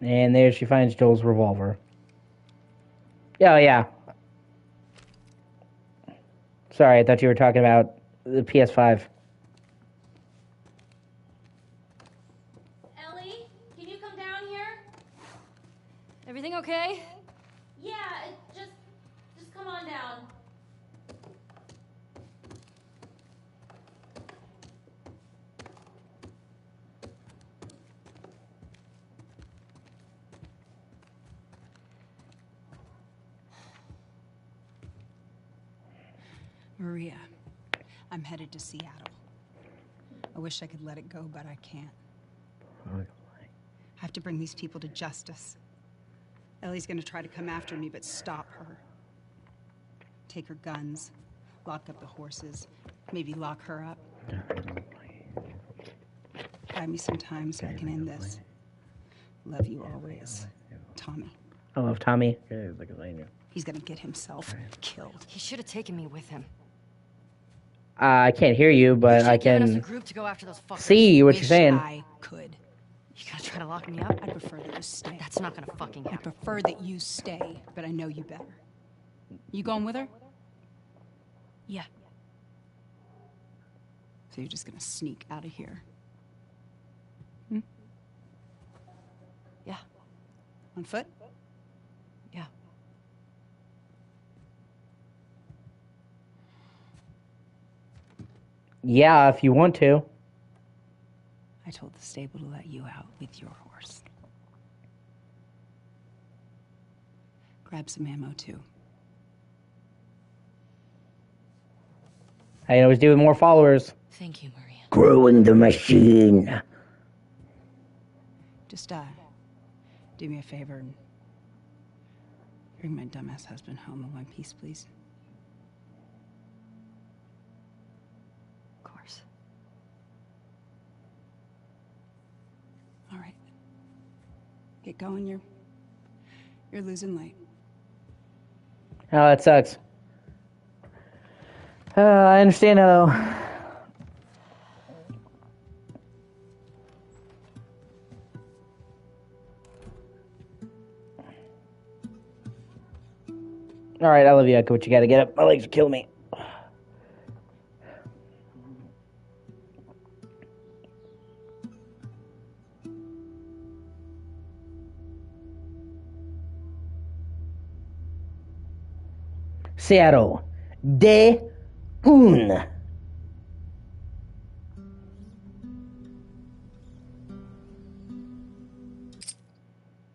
And there she finds Joel's revolver. Oh, yeah. Sorry, I thought you were talking about the PS5. Ellie, can you come down here? Everything okay? Yeah, just come on down. Maria, I'm headed to Seattle. I wish I could let it go, but I can't. I have to bring these people to justice. Ellie's gonna try to come after me, but stop her. Take her guns, lock up the horses, maybe lock her up. Buy me some time so I can end this. Love you always, Tommy. I love Tommy. He's gonna get himself killed. He should have taken me with him. I can't hear you, but I Given us a can group to go after those fuckers. see what you're Wish saying. I could. You gonna try to lock me up? I'd prefer that you stay. That's not gonna fucking I happen. prefer that you stay, but I know you better. You going with her? Yeah. So you're just gonna sneak out of here? Yeah. On foot? Yeah. Yeah, if you want to. I told the stable to let you out with your horse. Grab some ammo, too. I always do with more followers. Thank you, Maria. Growing the machine. Just, do me a favor and bring my dumbass husband home in one piece, please. Of course. All right. Get going, you're losing light. Oh, that sucks. I understand though. All right, I love you, Echo, but you gotta get up. My legs are killing me. Seattle. De un.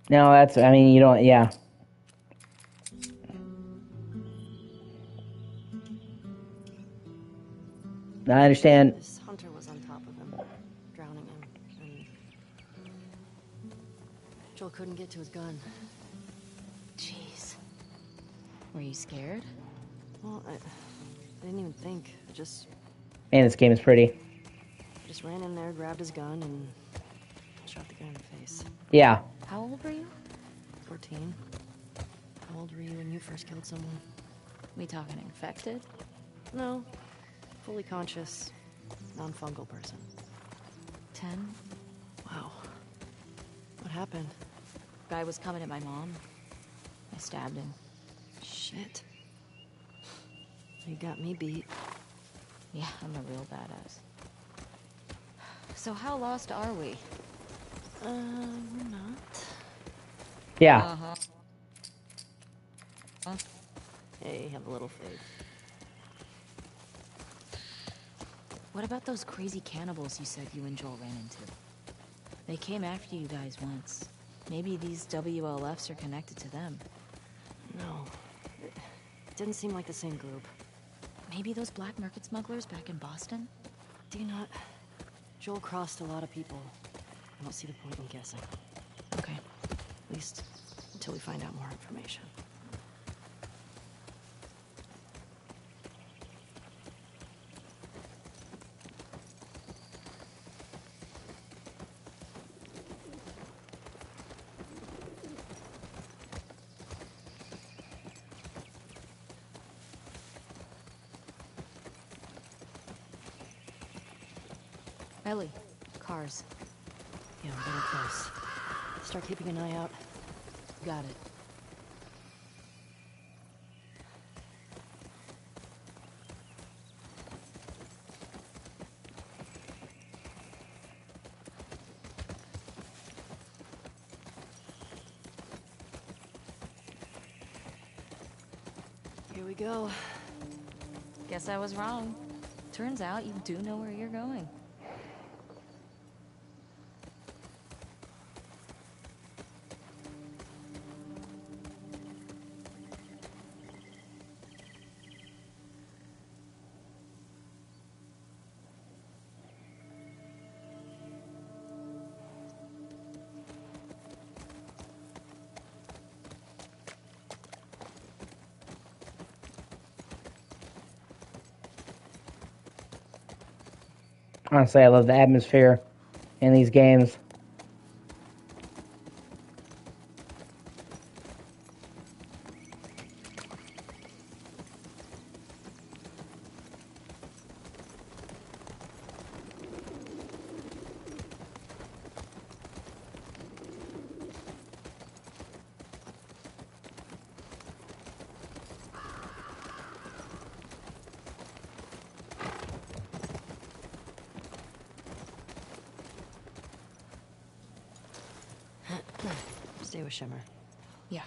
No, that's, I mean, you don't, yeah. I understand. This hunter was on top of him, drowning him, and Joel couldn't get to his gun. Jeez. Were you scared? Well, I didn't even think. I just Man, this game is pretty. ran in there, grabbed his gun, and shot the guy in the face. Yeah. How old were you? 14. How old were you when you first killed someone? We talking infected? No. Fully conscious, non-fungal person. 10? Wow. What happened? Guy was coming at my mom. I stabbed him. Shit. You got me beat. Yeah, I'm a real badass. So how lost are we? We're not. Yeah. Uh-huh. Huh? Hey, have a little faith. What about those crazy cannibals you said you and Joel ran into? They came after you guys once. Maybe these WLFs are connected to them. No. It didn't seem like the same group. Maybe those black market smugglers back in Boston? Do you not? Joel crossed a lot of people. I don't see the point in guessing. Okay. At least until we find out more information. Ellie, cars. Yeah, we're getting close. Start keeping an eye out. Got it. Here we go. Guess I was wrong. Turns out you do know where you're going. Honestly, I love the atmosphere in these games. Stay with Shimmer. Yeah.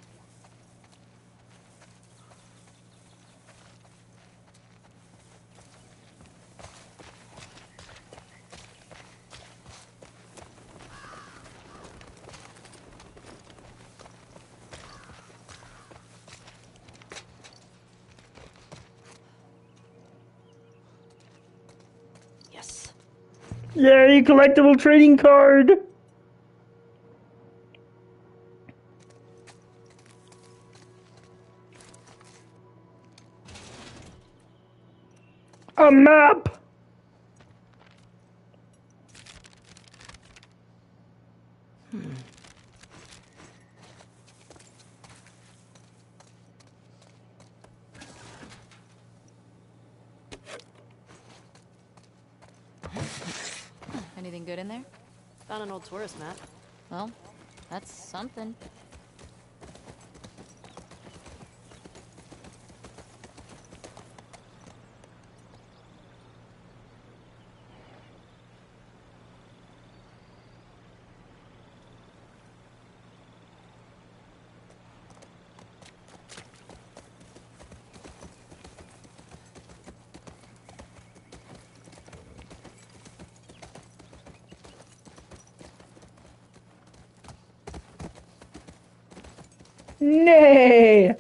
Yes. Yay, collectible trading card! A map! Anything good in there? Found an old tourist map. Well, that's something. Nay!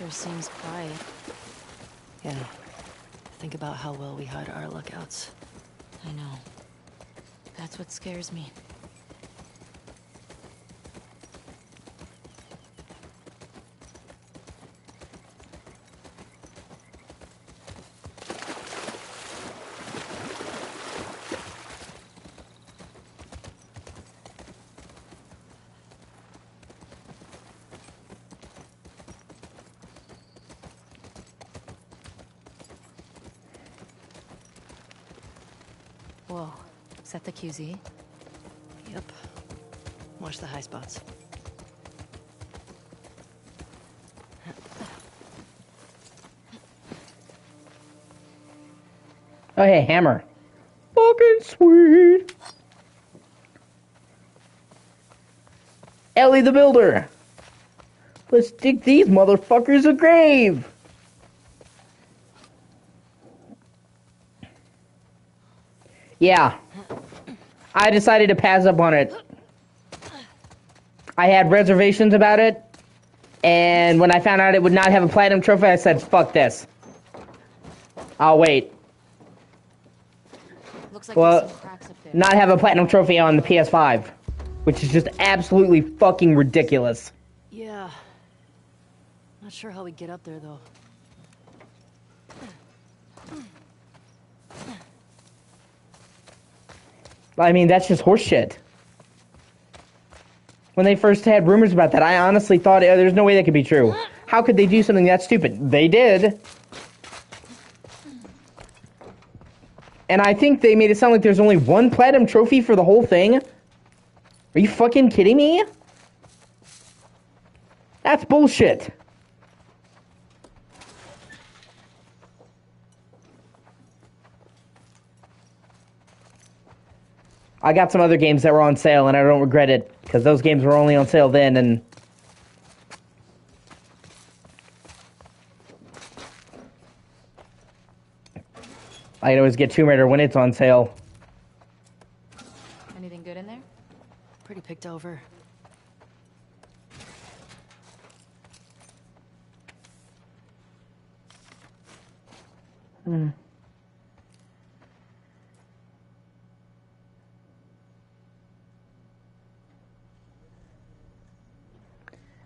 Sure seems quiet. Yeah. Think about how well we hide our lookouts. I know. That's what scares me. Whoa. Is that the QZ? Yep. Watch the high spots. Oh, hey, hammer. Fucking sweet. Ellie the Builder. Let's dig these motherfuckers a grave. Yeah. I decided to pass up on it. I had reservations about it, and when I found out it would not have a platinum trophy, I said, fuck this. I'll wait. Looks like Well, there's some cracks up there. not have a platinum trophy on the PS5, which is just absolutely fucking ridiculous. Yeah. Not sure how we get up there, though. I mean, that's just horseshit. When they first had rumors about that, I honestly thought, oh, there's no way that could be true. How could they do something that stupid? They did. And I think they made it sound like there's only one platinum trophy for the whole thing. Are you fucking kidding me? That's bullshit. I got some other games that were on sale, and I don't regret it, because those games were only on sale then, and... I can always get Tomb Raider when it's on sale. Anything good in there? Pretty picked over.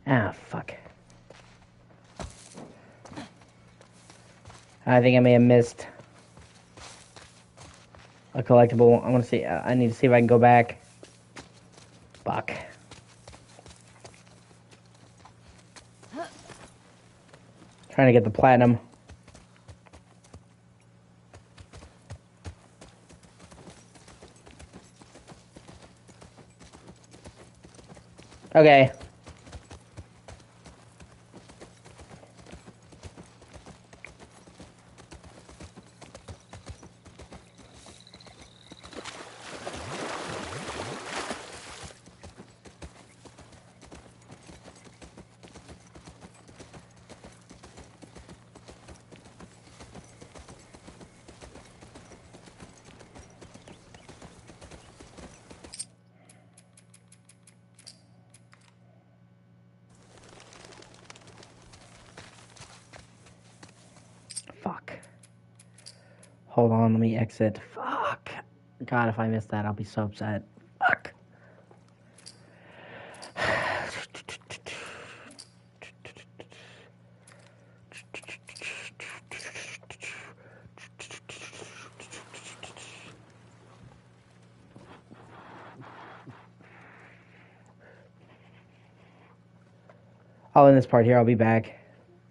Ah, fuck. I think I may have missed a collectible. I want to see. I need to see if I can go back. Fuck. Trying to get the platinum. Okay. Fuck. Hold on, let me exit. Fuck. God, if I miss that, I'll be so upset. Fuck. I'll end this part here. I'll be back.